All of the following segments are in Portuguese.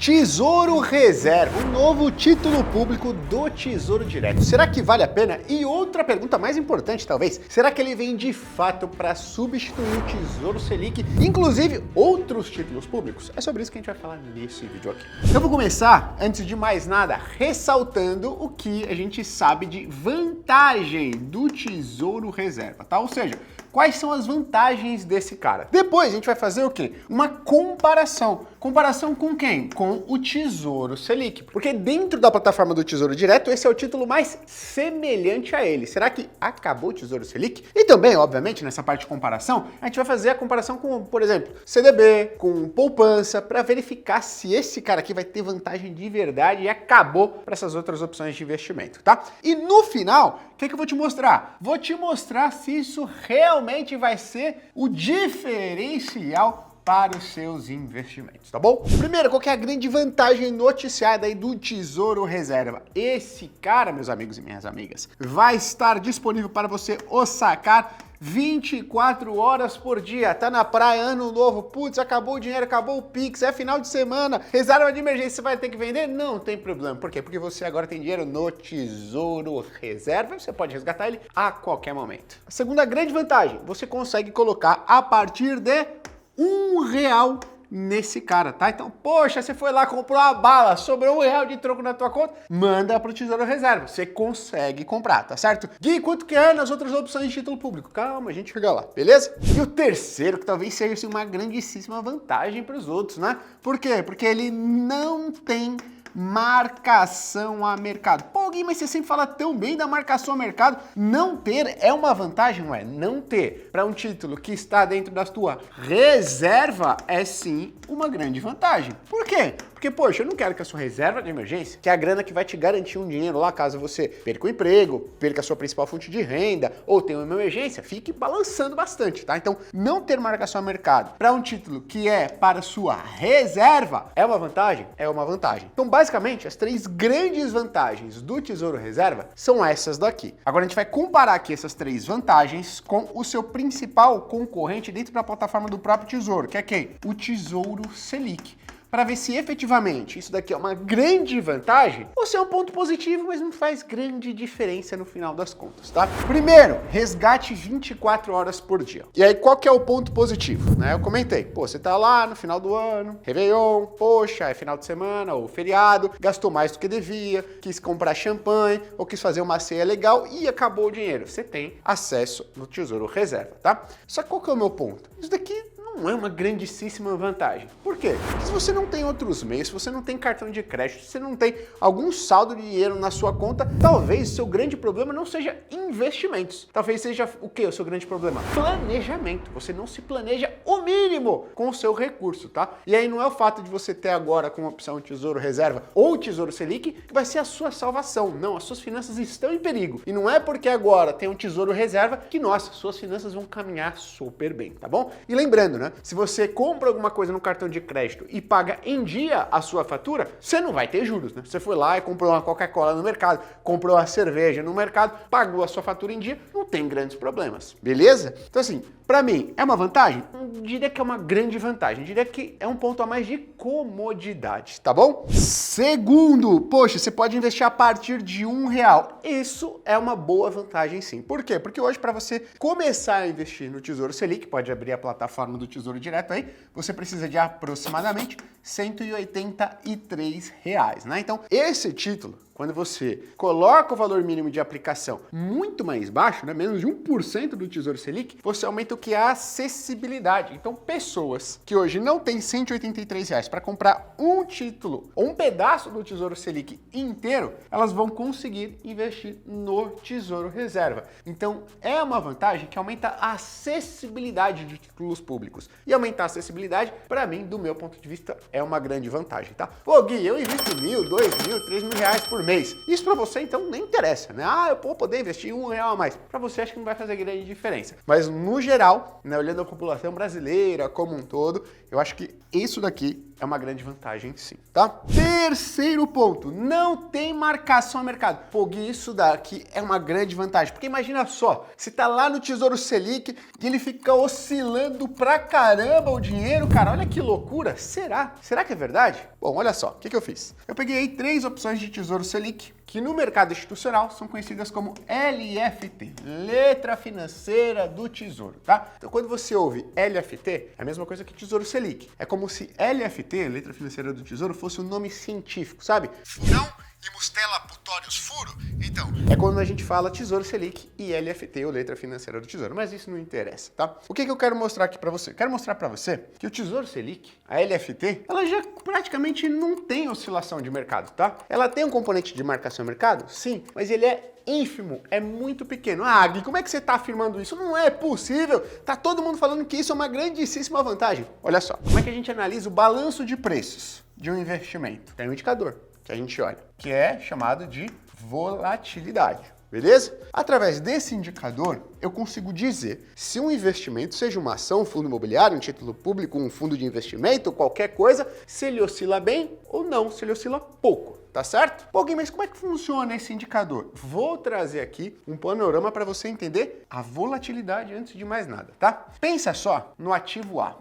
Tesouro Reserva, um novo título público do Tesouro Direto. Será que vale a pena? E outra pergunta mais importante, talvez, será que ele vem de fato para substituir o Tesouro Selic, inclusive outros títulos públicos? É sobre isso que a gente vai falar nesse vídeo aqui. Eu vou começar, antes de mais nada, ressaltando o que a gente sabe de vantagem do Tesouro Reserva, tá? Ou seja, quais são as vantagens desse cara? Depois a gente vai fazer o quê? Uma comparação. Comparação com quem? Com o Tesouro Selic. Porque dentro da plataforma do Tesouro Direto, esse é o título mais semelhante a ele. Será que acabou o Tesouro Selic? E também, obviamente, nessa parte de comparação, a gente vai fazer a comparação com, por exemplo, CDB, com poupança, para verificar se esse cara aqui vai ter vantagem de verdade e acabou para essas outras opções de investimento, tá? E no final, o que eu vou te mostrar? Vou te mostrar se isso realmente vai ser o diferencial para os seus investimentos, tá bom? Primeiro, qual que é a grande vantagem noticiada aí do Tesouro Reserva? Esse cara, meus amigos e minhas amigas, vai estar disponível para você o sacar 24 horas por dia. Tá na praia, ano novo, putz, acabou o dinheiro, acabou o Pix, é final de semana, reserva de emergência, você vai ter que vender? Não tem problema. Por quê? Porque você agora tem dinheiro no Tesouro Reserva e você pode resgatar ele a qualquer momento. A segunda grande vantagem, você consegue colocar a partir de R$1 nesse cara, tá? Então, poxa, você foi lá, comprou uma bala, sobrou R$1 de troco na tua conta, manda pro Tesouro Reserva, você consegue comprar, tá certo? Gui, quanto que é nas outras opções de título público? Calma, a gente chega lá, beleza? E o terceiro, que talvez seja assim, uma grandíssima vantagem para os outros, né? Por quê? Porque ele não tem marcação a mercado. Pô, Gui, mas você sempre fala tão bem da marcação a mercado. Não ter é uma vantagem, não é? Não ter para um título que está dentro da tua reserva é sim uma grande vantagem. Por quê? Porque, poxa, eu não quero que a sua reserva de emergência, que é a grana que vai te garantir um dinheiro lá caso você perca o emprego, perca a sua principal fonte de renda ou tenha uma emergência, fique balançando bastante, tá? Então, não ter marcação a mercado para um título que é para sua reserva é uma vantagem? É uma vantagem. Então, basicamente, as três grandes vantagens do Tesouro Reserva são essas daqui. Agora, a gente vai comparar aqui essas três vantagens com o seu principal concorrente dentro da plataforma do próprio Tesouro, que é quem? O Tesouro Selic, para ver se efetivamente isso daqui é uma grande vantagem ou se é um ponto positivo, mas não faz grande diferença no final das contas, tá? Primeiro, resgate 24 horas por dia. E aí, qual que é o ponto positivo? Né? Eu comentei, pô, você tá lá no final do ano, Réveillon, poxa, é final de semana ou feriado, gastou mais do que devia, quis comprar champanhe ou quis fazer uma ceia legal e acabou o dinheiro. Você tem acesso no Tesouro Reserva, tá? Só que qual que é o meu ponto? Isso daqui não é uma grandíssima vantagem. Por quê? Porque se você não tem outros meios, se você não tem cartão de crédito, se você não tem algum saldo de dinheiro na sua conta, talvez o seu grande problema não seja investimentos. Talvez seja o quê? O seu grande problema? Planejamento. Você não se planeja o mínimo com o seu recurso, tá? E aí não é o fato de você ter agora como opção o Tesouro Reserva ou o Tesouro Selic que vai ser a sua salvação. Não, as suas finanças estão em perigo. E não é porque agora tem um Tesouro Reserva que, nossa, suas finanças vão caminhar super bem, tá bom? E lembrando, né? Se você compra alguma coisa no cartão de crédito e paga em dia a sua fatura, você não vai ter juros, né? Você foi lá e comprou uma Coca-Cola no mercado, comprou uma cerveja no mercado, pagou a sua fatura em dia, não tem grandes problemas, beleza? Então assim, para mim, é uma vantagem? Não diria que é uma grande vantagem, diria que é um ponto a mais de comodidade, tá bom? Segundo, poxa, você pode investir a partir de R$1. Isso é uma boa vantagem sim. Por quê? Porque hoje para você começar a investir no Tesouro Selic, pode abrir a plataforma do Tesouro Direto aí, você precisa de aproximadamente R$183, né? Então, esse título, quando você coloca o valor mínimo de aplicação muito mais baixo, né, menos de 1% do Tesouro Selic, você aumenta o que é a acessibilidade. Então, pessoas que hoje não têm R$183 para comprar um título ou um pedaço do Tesouro Selic inteiro, elas vão conseguir investir no Tesouro Reserva. Então, é uma vantagem que aumenta a acessibilidade de títulos públicos. E aumentar a acessibilidade, para mim, do meu ponto de vista, é uma grande vantagem, tá? Pô, Gui, eu invisto R$1.000, R$2.000, R$3.000 por mês. Isso para você, então, nem interessa, né? Ah, eu vou poder investir R$1 a mais. Para você, acho que não vai fazer grande diferença. Mas, no geral, né, olhando a população brasileira como um todo, eu acho que isso daqui é uma grande vantagem sim, tá? Terceiro ponto, não tem marcação a mercado. Pô, Gui, isso daqui é uma grande vantagem, porque imagina só, você tá lá no Tesouro Selic e ele fica oscilando pra caramba o dinheiro, cara, olha que loucura. Será? Será que é verdade? Bom, olha só, o que eu fiz? Eu peguei aí 3 opções de Tesouro Selic, que no mercado institucional são conhecidas como LFT, Letra Financeira do Tesouro, tá? Então quando você ouve LFT, é a mesma coisa que Tesouro Selic. É como se LFT, Letra Financeira do Tesouro, fosse um nome científico, sabe? Furão e Mustela Putórios Furo. Então, é quando a gente fala Tesouro Selic e LFT, ou Letra Financeira do Tesouro, mas isso não interessa, tá? O que eu quero mostrar aqui pra você? Eu quero mostrar pra você que o Tesouro Selic, a LFT, ela já praticamente não tem oscilação de mercado, tá? Ela tem um componente de marcação de mercado? Sim, mas ele é ínfimo, é muito pequeno. Ah, Gui, como é que você está afirmando isso? Não é possível. Tá todo mundo falando que isso é uma grandíssima vantagem. Olha só, como é que a gente analisa o balanço de preços de um investimento? Tem um indicador que a gente olha, que é chamado de volatilidade. Beleza? Através desse indicador, eu consigo dizer se um investimento, seja uma ação, um fundo imobiliário, um título público, um fundo de investimento, qualquer coisa, se ele oscila bem ou não, se ele oscila pouco, tá certo? Bom, mas como é que funciona esse indicador? Vou trazer aqui um panorama para você entender a volatilidade antes de mais nada, tá? Pensa só no ativo a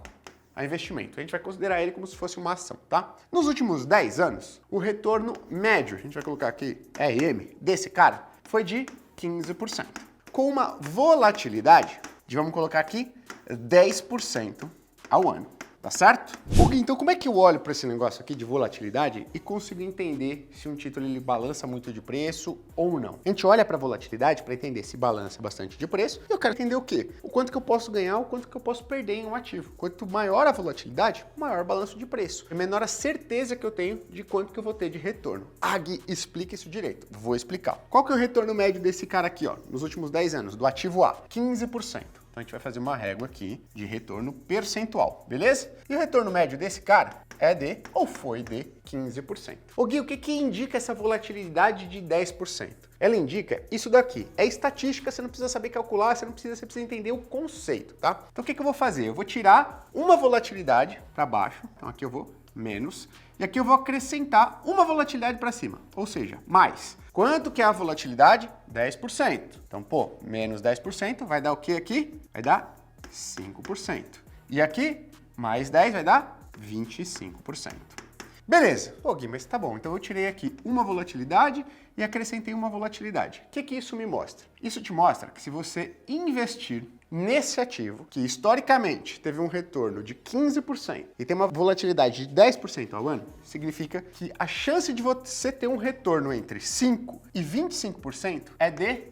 investimento. A gente vai considerar ele como se fosse uma ação, tá? Nos últimos 10 anos, o retorno médio, a gente vai colocar aqui RM, desse cara, foi de 15%. Com uma volatilidade de, vamos colocar aqui, 10% ao ano. Tá certo? Então como é que eu olho para esse negócio aqui de volatilidade e consigo entender se um título ele balança muito de preço ou não? A gente olha para a volatilidade para entender se balança bastante de preço e eu quero entender o quê? O quanto que eu posso ganhar, o quanto que eu posso perder em um ativo. Quanto maior a volatilidade, maior o balanço de preço. É menor a certeza que eu tenho de quanto que eu vou ter de retorno. Ah, Gui, explica isso direito. Vou explicar. Qual que é o retorno médio desse cara aqui, ó, nos últimos 10 anos, do ativo A? 15%. Então a gente vai fazer uma régua aqui de retorno percentual, beleza? E o retorno médio desse cara é de, ou foi de, 15%. Ô Gui, o que indica essa volatilidade de 10%? Ela indica isso daqui. É estatística, você não precisa saber calcular, você precisa entender o conceito, tá? Então o que eu vou fazer? Eu vou tirar uma volatilidade para baixo, então aqui eu vou menos, e aqui eu vou acrescentar uma volatilidade para cima, ou seja, mais. Quanto que é a volatilidade? 10%. Então, pô, menos 10% vai dar o que aqui? Vai dar 5%. E aqui, mais 10 vai dar 25%. Beleza. Pô, Gui, mas tá bom. Então eu tirei aqui uma volatilidade e acrescentei uma volatilidade. O que isso me mostra? Isso te mostra que se você investir nesse ativo, que historicamente teve um retorno de 15% e tem uma volatilidade de 10% ao ano, significa que a chance de você ter um retorno entre 5% e 25% é de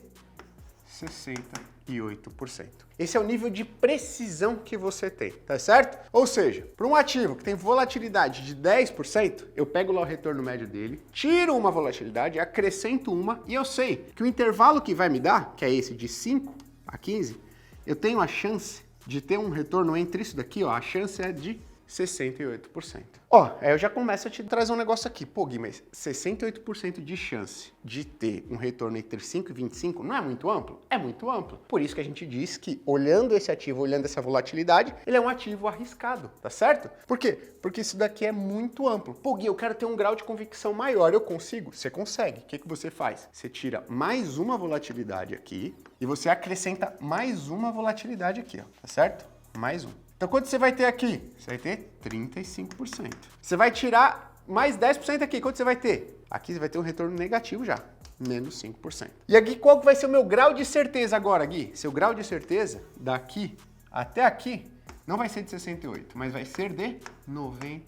68%. Esse é o nível de precisão que você tem, tá certo? Ou seja, para um ativo que tem volatilidade de 10%, eu pego lá o retorno médio dele, tiro uma volatilidade, acrescento uma e eu sei que o intervalo que vai me dar, que é esse de 5 a 15, eu tenho a chance de ter um retorno entre isso daqui, ó, a chance é de 68%. Ó, aí eu já começo a te trazer um negócio aqui. Pô, Gui, mas 68% de chance de ter um retorno entre 5 e 25 não é muito amplo? É muito amplo. Por isso que a gente diz que, olhando esse ativo, olhando essa volatilidade, ele é um ativo arriscado, tá certo? Por quê? Porque isso daqui é muito amplo. Pô, Gui, eu quero ter um grau de convicção maior. Eu consigo? Você consegue. O que você faz? Você tira mais uma volatilidade aqui e você acrescenta mais uma volatilidade aqui, ó, tá certo? Mais um. Então, quanto você vai ter aqui? Você vai ter 35%. Você vai tirar mais 10% aqui. Quanto você vai ter? Aqui você vai ter um retorno negativo já, menos 5%. E aqui, qual que vai ser o meu grau de certeza agora, Gui? Seu grau de certeza, daqui até aqui, não vai ser de 68%, mas vai ser de 95%.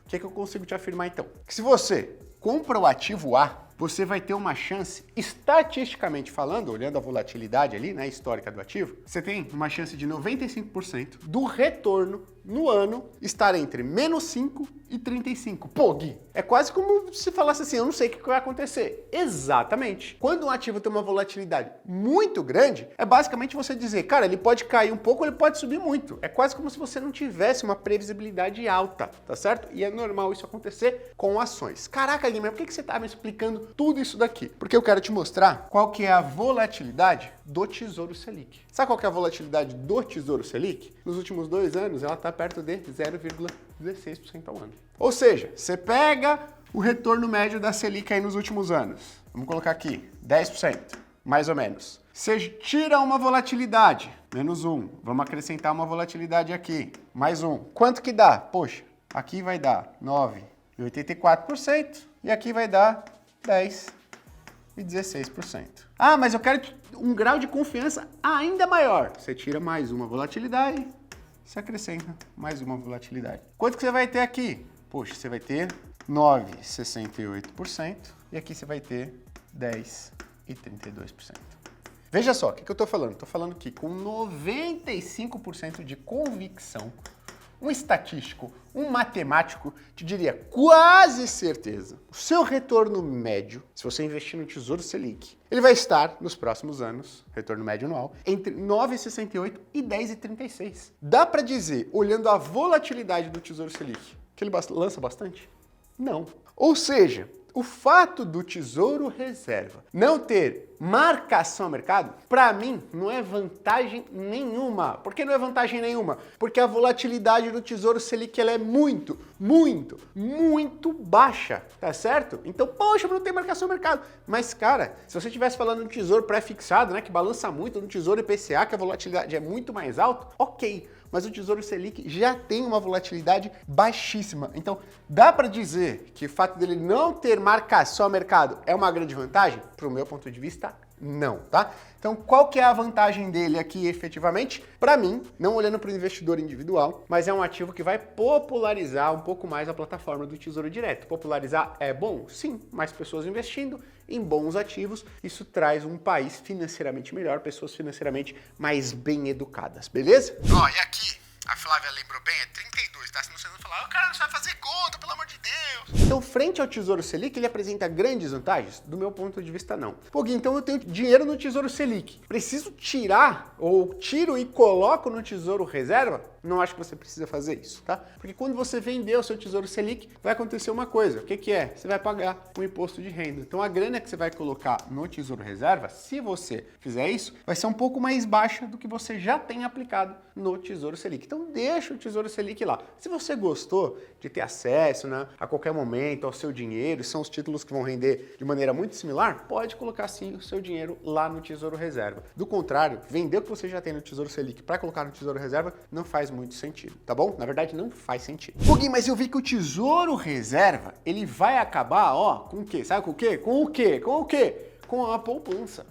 O que eu consigo te afirmar, então? Que se você compra o ativo A, você vai ter uma chance, estatisticamente falando, olhando a volatilidade ali, né, histórica do ativo, você tem uma chance de 95% do retorno no ano estar entre menos 5 e 35. Pô, Gui, é quase como se falasse assim, eu não sei o que vai acontecer. Exatamente. Quando um ativo tem uma volatilidade muito grande, é basicamente você dizer, cara, ele pode cair um pouco, ele pode subir muito. É quase como se você não tivesse uma previsibilidade alta, tá certo? E é normal isso acontecer com ações. Caraca, Gui, mas por que você tá me explicando tudo isso daqui? Porque eu quero te mostrar qual que é a volatilidade do Tesouro Selic. Sabe qual que é a volatilidade do Tesouro Selic? Nos últimos 2 anos, ela está perto de 0,5%. 16% ao ano. Ou seja, você pega o retorno médio da Selic aí nos últimos anos. Vamos colocar aqui, 10%, mais ou menos. Você tira uma volatilidade, menos 1. Vamos acrescentar uma volatilidade aqui, mais 1. Quanto que dá? Poxa, aqui vai dar 9,84% e aqui vai dar 10,16%. Ah, mas eu quero um grau de confiança ainda maior. Você tira mais uma volatilidade, você acrescenta mais uma volatilidade. Quanto que você vai ter aqui? Poxa, você vai ter 9,68% e aqui você vai ter 10,32%. Veja só, o que eu estou falando? Estou falando que com 95% de convicção, um estatístico, um matemático, te diria quase certeza, o seu retorno médio, se você investir no Tesouro Selic, ele vai estar nos próximos anos, retorno médio anual, entre 9,68 e 10,36. Dá para dizer, olhando a volatilidade do Tesouro Selic, que ele lança bastante? Não. Ou seja, o fato do Tesouro Reserva não ter marcação a mercado, para mim, não é vantagem nenhuma. Por que não é vantagem nenhuma? Porque a volatilidade do Tesouro Selic ela é muito baixa, tá certo? Então, poxa, não tem marcação a mercado. Mas, cara, se você estivesse falando de Tesouro pré-fixado, né, que balança muito, no Tesouro IPCA, que a volatilidade é muito mais alta, ok. Mas o Tesouro Selic já tem uma volatilidade baixíssima. Então, dá para dizer que o fato dele não ter marcação a mercado é uma grande vantagem? Para o meu ponto de vista, não, tá? Então, qual que é a vantagem dele aqui, efetivamente? Para mim, não olhando para o investidor individual, mas é um ativo que vai popularizar um pouco mais a plataforma do Tesouro Direto. Popularizar é bom? Sim, mais pessoas investindo em bons ativos, isso traz um país financeiramente melhor, pessoas financeiramente mais bem educadas, beleza? Ó, e aqui, a Flávia lembrou bem, é 32, tá? Se você não falar, o cara não sabe fazer conta, pelo amor de Deus. Então, frente ao Tesouro Selic, ele apresenta grandes vantagens? Do meu ponto de vista, não. Pô, Gui, então eu tenho dinheiro no Tesouro Selic. Preciso tirar, ou tiro e coloco no Tesouro Reserva? Não acho que você precisa fazer isso, tá? Porque quando você vender o seu Tesouro Selic, vai acontecer uma coisa. O que que é? Você vai pagar um imposto de renda. Então, a grana que você vai colocar no Tesouro Reserva, se você fizer isso, vai ser um pouco mais baixa do que você já tem aplicado no Tesouro Selic. Então, deixa o Tesouro Selic lá. Se você gostou de ter acesso, né, a qualquer momento ao seu dinheiro, são os títulos que vão render de maneira muito similar, pode colocar sim o seu dinheiro lá no Tesouro Reserva. Do contrário, vender o que você já tem no Tesouro Selic para colocar no Tesouro Reserva não faz muito sentido, tá bom? Na verdade, não faz sentido. Gui, mas eu vi que o Tesouro Reserva, ele vai acabar, ó, com o quê? Sabe com o quê? Com o quê? Com o quê? Com a poupança.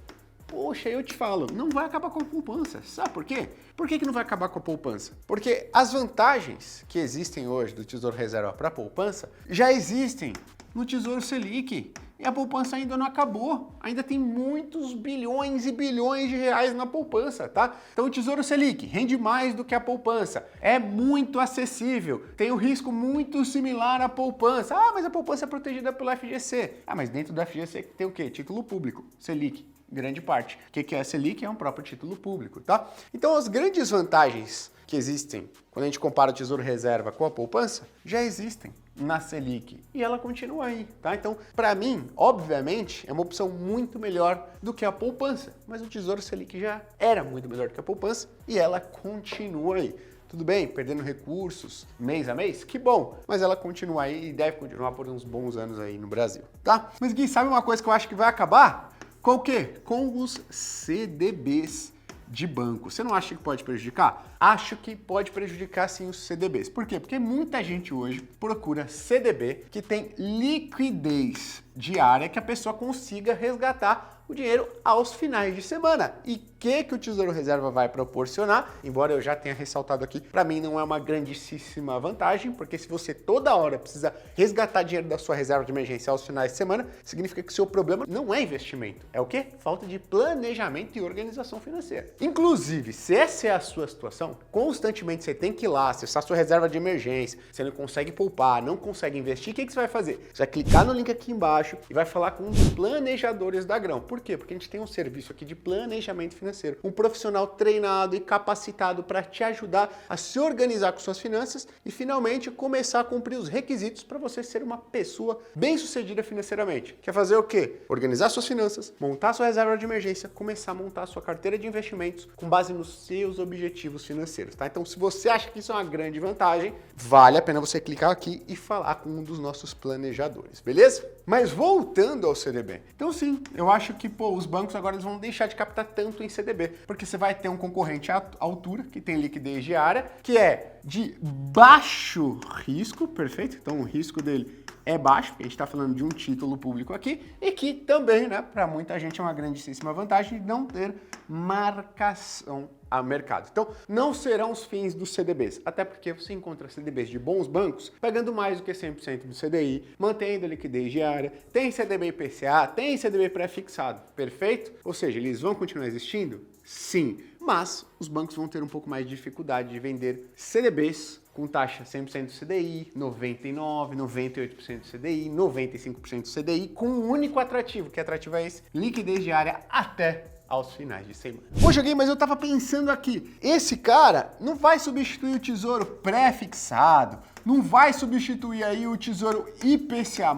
Poxa, eu te falo, não vai acabar com a poupança. Sabe por quê? Por que não vai acabar com a poupança? Porque as vantagens que existem hoje do Tesouro Reserva para a poupança já existem no Tesouro Selic. E a poupança ainda não acabou. Ainda tem muitos bilhões e bilhões de reais na poupança, tá? Então o Tesouro Selic rende mais do que a poupança. É muito acessível. Tem um risco muito similar à poupança. Ah, mas a poupança é protegida pelo FGC. Ah, mas dentro do FGC tem o quê? Título público. Selic. Grande parte. O que é a Selic? É um próprio título público, tá? Então as grandes vantagens que existem quando a gente compara o Tesouro Reserva com a poupança já existem na Selic e ela continua aí, tá? Então, para mim, obviamente, é uma opção muito melhor do que a poupança, mas o Tesouro Selic já era muito melhor do que a poupança e ela continua aí. Tudo bem, perdendo recursos mês a mês? Que bom, mas ela continua aí e deve continuar por uns bons anos aí no Brasil, tá? Mas Gui, sabe uma coisa que eu acho que vai acabar? Com o quê? Com os CDBs de banco. Você não acha que pode prejudicar? Acho que pode prejudicar sim os CDBs. Por quê? Porque muita gente hoje procura CDB que tem liquidez diária que a pessoa consiga resgatar o dinheiro aos finais de semana. E o que o Tesouro Reserva vai proporcionar? Embora eu já tenha ressaltado aqui, para mim não é uma grandíssima vantagem, porque se você toda hora precisa resgatar dinheiro da sua reserva de emergência aos finais de semana, significa que o seu problema não é investimento. É o quê? Falta de planejamento e organização financeira. Inclusive, se essa é a sua situação, constantemente você tem que ir lá, acessar sua reserva de emergência, você não consegue poupar, não consegue investir, o que você vai fazer? Você vai clicar no link aqui embaixo e vai falar com um dos planejadores da Grão. Por quê? Porque a gente tem um serviço aqui de planejamento financeiro financeiro, um profissional treinado e capacitado para te ajudar a se organizar com suas finanças e finalmente começar a cumprir os requisitos para você ser uma pessoa bem-sucedida financeiramente. Quer fazer o quê? Organizar suas finanças, montar sua reserva de emergência, começar a montar sua carteira de investimentos com base nos seus objetivos financeiros, tá? Então, se você acha que isso é uma grande vantagem, vale a pena você clicar aqui e falar com um dos nossos planejadores, beleza? Mas voltando ao CDB. Então, sim, eu acho que os bancos agora eles vão deixar de captar tanto em CDB, porque você vai ter um concorrente à altura, que tem liquidez diária, que é de baixo risco, perfeito? Então, o risco dele é baixo, porque a gente está falando de um título público aqui, e que também, né, para muita gente é uma grandíssima vantagem de não ter marcação a mercado. Então, não serão os fins dos CDBs, até porque você encontra CDBs de bons bancos pagando mais do que 100% do CDI, mantendo a liquidez diária, tem CDB IPCA, tem CDB pré-fixado, perfeito? Ou seja, eles vão continuar existindo? Sim, mas os bancos vão ter um pouco mais de dificuldade de vender CDBs com taxa 100% do CDI, 99%, 98% do CDI, 95% do CDI, com um único atrativo, que atrativo é esse? Liquidez diária até aos finais de semana. Poxa, Gui, mas eu tava pensando aqui, esse cara não vai substituir o tesouro pré-fixado, não vai substituir aí o tesouro IPCA+,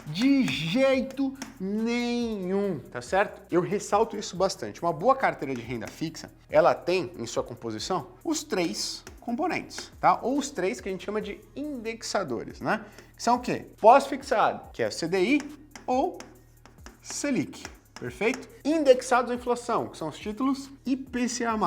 de jeito nenhum, tá certo? Eu ressalto isso bastante. Uma boa carteira de renda fixa, ela tem em sua composição os 3 componentes, tá? Ou os 3 que a gente chama de indexadores, né? Que são o quê? Pós-fixado, que é CDI ou Selic, perfeito? Indexados à inflação, que são os títulos IPCA+,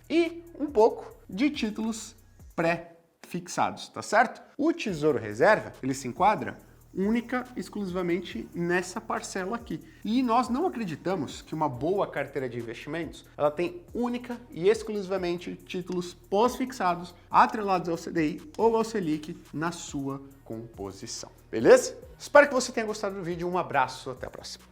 e um pouco de títulos pré-fixados, tá certo? O Tesouro Reserva, ele se enquadra única e exclusivamente nessa parcela aqui. E nós não acreditamos que uma boa carteira de investimentos, ela tem única e exclusivamente títulos pós-fixados atrelados ao CDI ou ao Selic na sua composição. Beleza? Espero que você tenha gostado do vídeo. Um abraço, até a próxima.